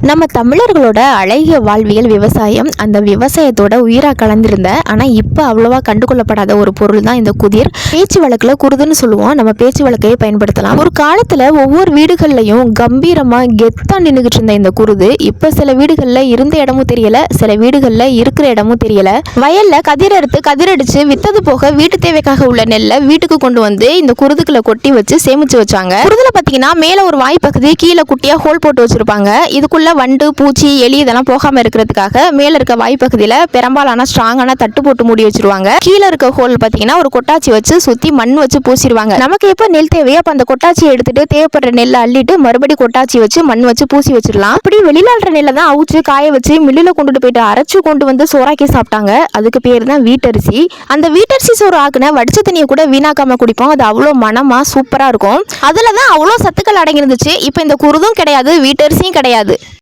நம்ம தமிழர்களோட அழகிய வாழ்வியல் விவசாயம். அந்த விவசாயத்தோட உயிராக கலந்திருந்த ஆனால் இப்போ அவ்வளோவா கண்டுகொள்ளப்படாத ஒரு பொருள் தான் இந்த குதிர். பேச்சு வழக்கில் குருதுன்னு சொல்லுவோம். நம்ம பேச்சு வழக்கையே பயன்படுத்தலாம். ஒரு காலத்தில் ஒவ்வொரு வீடுகள்லையும் கம்பீரமாக கெத்தாக நின்றுகிட்டு இருந்த இந்த குருது இப்போ சில வீடுகளில் இருந்த இடமும் தெரியல, சில வீடுகளில் இருக்கிற இடமும் தெரியல. வயல்ல கதிரறுத்து கதிரடிச்சு வித்தது போக வீட்டு தேவைக்காக உள்ள நெல்லை வீட்டுக்கு கொண்டு வந்து இந்த குருதுக்குள்ள கொட்டி வச்சு சேமிச்சு வச்சாங்க. குருதுல பார்த்தீங்கன்னா மேலே ஒரு வாய்ப்பகுதி, கீழே குட்டியாக ஹோல் போட்டு வச்சிருப்பாங்க. இதுக்குள்ள வண்டு, பூச்சி, எலி இதெல்லாம் போகாம இருக்கிறதுக்காக மேல இருக்க வாய்ப்பகுதியில பெரும்பாலான ஸ்ட்ராங்கான தட்டு போட்டு மூடி வச்சிருவாங்க. கீழே இருக்க ஹோல் பாத்தீங்கன்னா ஒரு கொட்டாச்சி வச்சு சுத்தி மண் வச்சு பூசிடுவாங்க. நமக்கு எப்ப நெல் தேவையோ அப்ப அந்த கொட்டாச்சியை எடுத்துட்டு தேவைப்படுற நெல்லை அள்ளிட்டு மறுபடியும் கொட்டாச்சி வச்சு மண் வச்சு பூசி வச்சிடலாம். அப்படி வெளியில அல்ற நெல்லை தான் அவுச்சு காய வச்சு மில்லுல கொண்டுட்டு போயிட்டு அரைச்சு கொண்டு வந்து சோறாக்கி சாப்பிட்டாங்க. அதுக்கு பேர் தான் வீட்டரிசி. அந்த வீட்டரிசி சோறு ஆக்குன வடிச்ச தண்ணியை கூட வீணாக்காம குடிப்போம். அது அவ்வளோ மனமா சூப்பரா இருக்கும். அதுலதான் அவ்வளோ சத்துக்கள் அடங்கி இருந்துச்சு. இப்ப இந்த குருதும் கிடையாது, வீட்டரிசியும் கிடையாது.